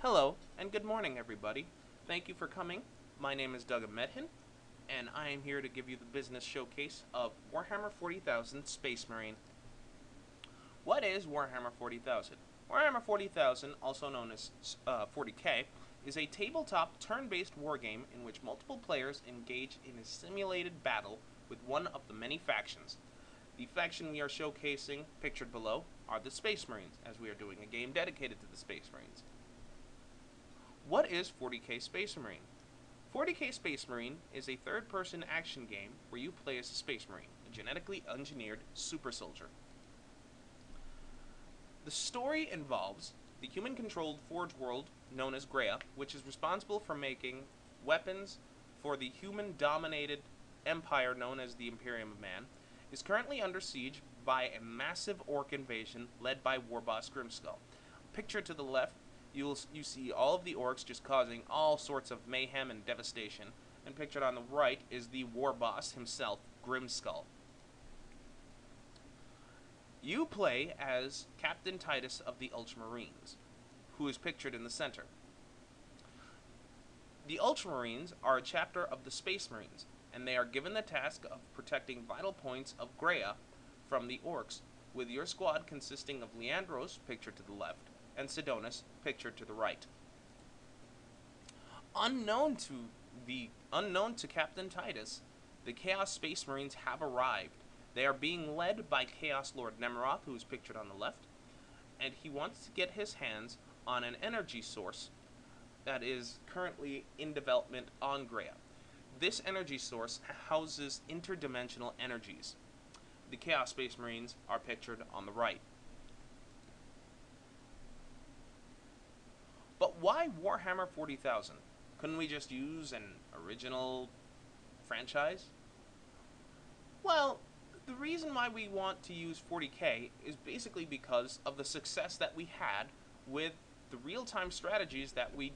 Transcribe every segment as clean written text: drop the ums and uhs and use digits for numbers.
Hello, and good morning, everybody. Thank you for coming. My name is Dougem Medhen, and I am here to give you the business showcase of Warhammer 40,000 Space Marine. What is Warhammer 40,000? Warhammer 40,000, also known as 40K, is a tabletop turn-based wargame in which multiple players engage in a simulated battle with one of the many factions. The faction we are showcasing, pictured below, are the Space Marines, as we are doing a game dedicated to the Space Marines. What is 40K Space Marine? 40K Space Marine is a third-person action game where you play as a Space Marine, a genetically engineered super soldier. The story involves the human-controlled Forge world known as Graia, which is responsible for making weapons for the human-dominated empire known as the Imperium of Man, is currently under siege by a massive orc invasion led by Warboss Grimskull. Pictured to the left, you see all of the orcs just causing all sorts of mayhem and devastation, and pictured on the right is the war boss himself, Grimskull. You play as Captain Titus of the Ultramarines, who is pictured in the center. The Ultramarines are a chapter of the Space Marines, and they are given the task of protecting vital points of Graia from the orcs, with your squad consisting of Leandros, pictured to the left, and Sidonis, pictured to the right. Unknown to Captain Titus, the Chaos Space Marines have arrived. They are being led by Chaos Lord Nemeroth, who is pictured on the left, and he wants to get his hands on an energy source that is currently in development on Graia. This energy source houses interdimensional energies. The Chaos Space Marines are pictured on the right. But why Warhammer 40,000? Couldn't we just use an original franchise? Well, the reason why we want to use 40K is basically because of the success that we had with the real-time strategies that we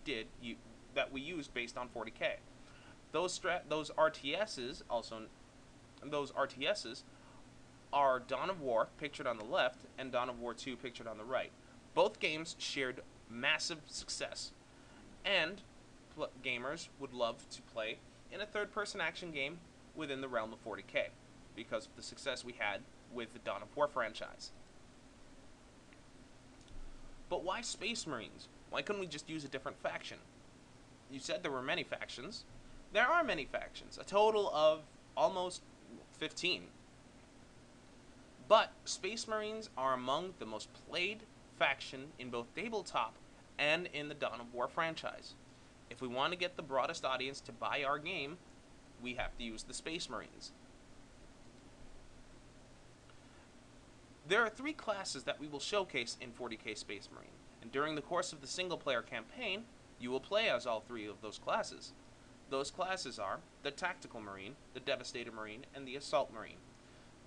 used based on 40K. Those RTSs are Dawn of War, pictured on the left, and Dawn of War 2, pictured on the right. Both games shared massive success, and gamers would love to play in a third-person action game within the realm of 40K because of the success we had with the Dawn of War franchise. But why Space Marines? Why couldn't we just use a different faction? You said there were many factions. There are many factions, a total of almost 15. But Space Marines are among the most played faction in both tabletop and in the Dawn of War franchise. If we want to get the broadest audience to buy our game, we have to use the Space Marines. There are 3 classes that we will showcase in 40K Space Marine, and during the course of the single-player campaign, you will play as all 3 of those classes. Those classes are the Tactical Marine, the Devastator Marine, and the Assault Marine.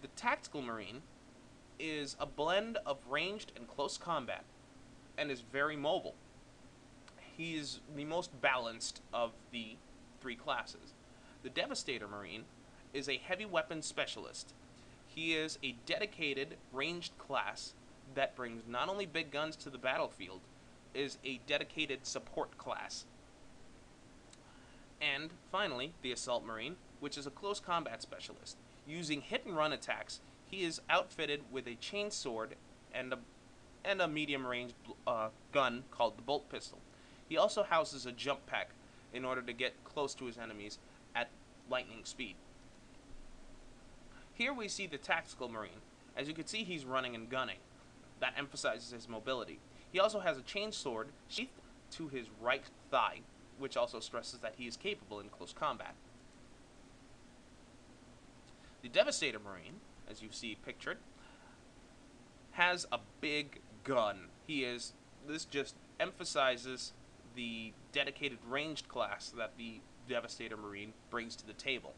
The Tactical Marine is a blend of ranged and close combat, and is very mobile. He is the most balanced of the 3 classes. The Devastator Marine is a heavy weapons specialist. He is a dedicated ranged class that brings not only big guns to the battlefield, is a dedicated support class. And finally, the Assault Marine, which is a close combat specialist. Using hit-and-run attacks, he is outfitted with a chainsword and a medium-range gun called the bolt pistol. He also houses a jump pack in order to get close to his enemies at lightning speed. Here we see the Tactical Marine. As you can see, he's running and gunning. That emphasizes his mobility. He also has a chainsword sheathed to his right thigh, which also stresses that he is capable in close combat. The Devastator Marine, as you see pictured, has a big gun. This just emphasizes the dedicated ranged class that the Devastator Marine brings to the table.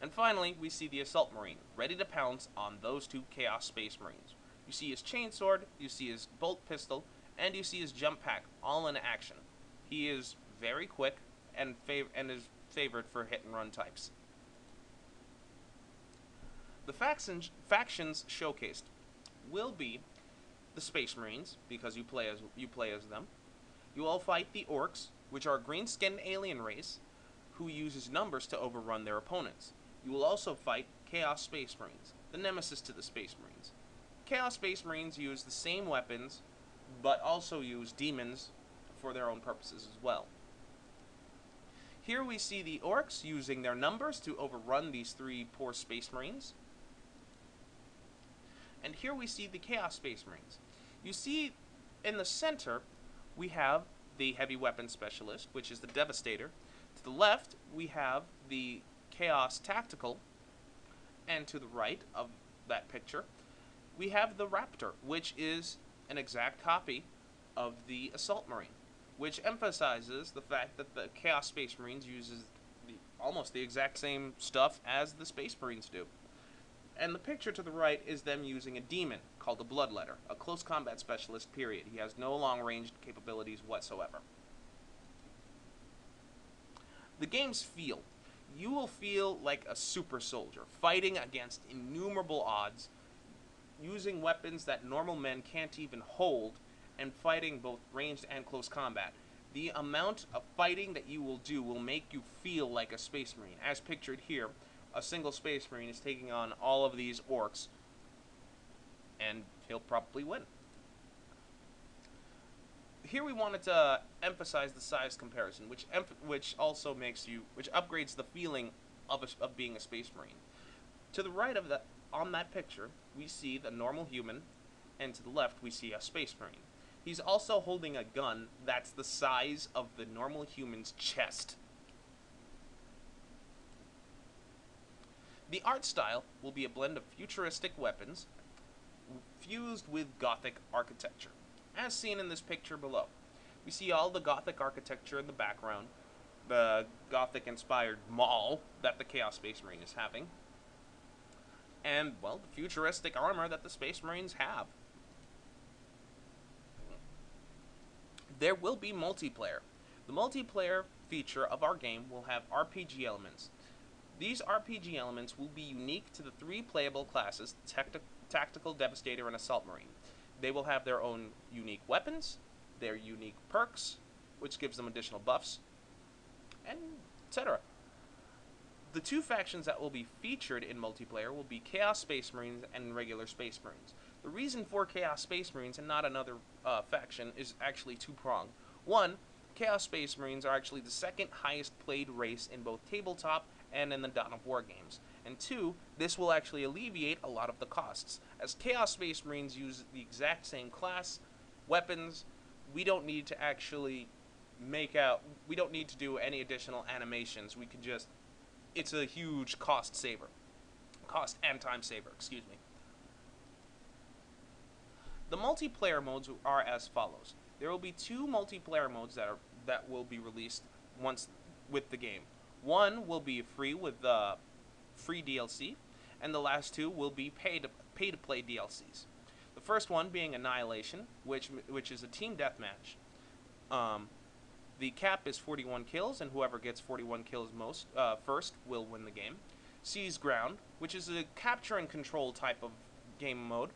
And finally, we see the Assault Marine, ready to pounce on those 2 Chaos Space Marines. You see his chainsword, you see his bolt pistol, and you see his jump pack, all in action. He is very quick and is favored for hit-and-run types. The factions showcased will be the Space Marines, because you play as them. You will fight the Orcs, which are a green-skinned alien race who uses numbers to overrun their opponents. You will also fight Chaos Space Marines, the nemesis to the Space Marines. Chaos Space Marines use the same weapons, but also use demons for their own purposes as well. Here we see the Orcs using their numbers to overrun these three poor Space Marines. And here we see the Chaos Space Marines. You see in the center we have the Heavy Weapon Specialist, which is the Devastator. To the left we have the Chaos Tactical, and to the right of that picture we have the Raptor, which is an exact copy of the Assault Marine, which emphasizes the fact that the Chaos Space Marines uses almost the exact same stuff as the Space Marines do. And the picture to the right is them using a demon called a Bloodletter, a close combat specialist, period. He has no long-range capabilities whatsoever. The game's feel. You will feel like a super soldier, fighting against innumerable odds, using weapons that normal men can't even hold, and fighting both ranged and close combat. The amount of fighting that you will do will make you feel like a Space Marine. As pictured here, a single Space Marine is taking on all of these Orcs, and he'll probably win. Here we wanted to emphasize the size comparison, which also which upgrades the feeling of being a Space Marine. To the right of on that picture, we see the normal human, and to the left we see a Space Marine. He's also holding a gun that's the size of the normal human's chest. The art style will be a blend of futuristic weapons fused with Gothic architecture, as seen in this picture below. We see all the Gothic architecture in the background, the Gothic-inspired mall that the Chaos Space Marine is having, and, well, the futuristic armor that the Space Marines have. There will be multiplayer. The multiplayer feature of our game will have RPG elements. These RPG elements will be unique to the three playable classes, Tactical, Devastator, and Assault Marine. They will have their own unique weapons, their unique perks, which gives them additional buffs, and etc. The two factions that will be featured in multiplayer will be Chaos Space Marines and regular Space Marines. The reason for Chaos Space Marines and not another faction is actually two-pronged. One, Chaos Space Marines are actually the second highest played race in both tabletop and in the Dawn of War games. And two, this will actually alleviate a lot of the costs. As Chaos Space Marines use the exact same class, weapons, we don't need to actually we don't need to do any additional animations. We can just, it's a huge cost and time saver, excuse me. The multiplayer modes are as follows. There will be two multiplayer modes that will be released once with the game. One will be free with free DLC, and the last two will be pay-to-play DLCs. The first one being Annihilation, which is a team deathmatch. The cap is 41 kills, and whoever gets 41 kills first will win the game. Seize Ground, which is a capture and control type of game mode.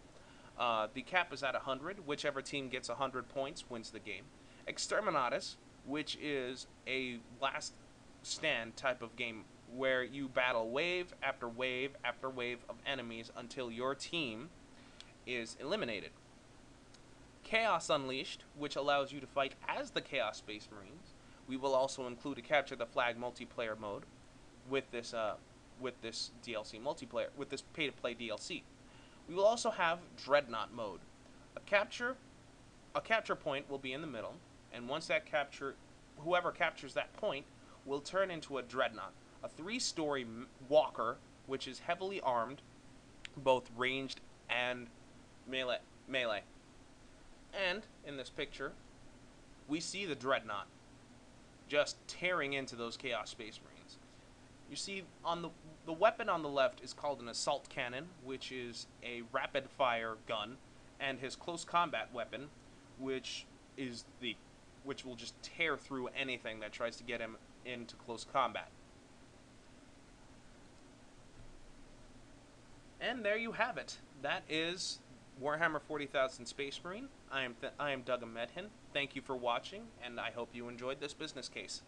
The cap is at 100. Whichever team gets 100 points wins the game. Exterminatus, which is a last stand type of game where you battle wave after wave after wave of enemies until your team is eliminated. Chaos Unleashed, which allows you to fight as the Chaos Space Marines. We will also include a Capture the Flag multiplayer mode with this DLC multiplayer, with this pay-to-play DLC. We will also have Dreadnought mode. A capture point will be in the middle, and once that whoever captures that point will turn into a Dreadnought, a 3-story walker which is heavily armed, both ranged and melee. And in this picture, we see the Dreadnought just tearing into those Chaos Space Marines. You see, on the weapon on the left is called an assault cannon, which is a rapid-fire gun, and his close combat weapon, which will just tear through anything that tries to get him into close combat. And there you have it. That is Warhammer 40,000 Space Marine. I am Dougem Medhen. Thank you for watching, and I hope you enjoyed this business case.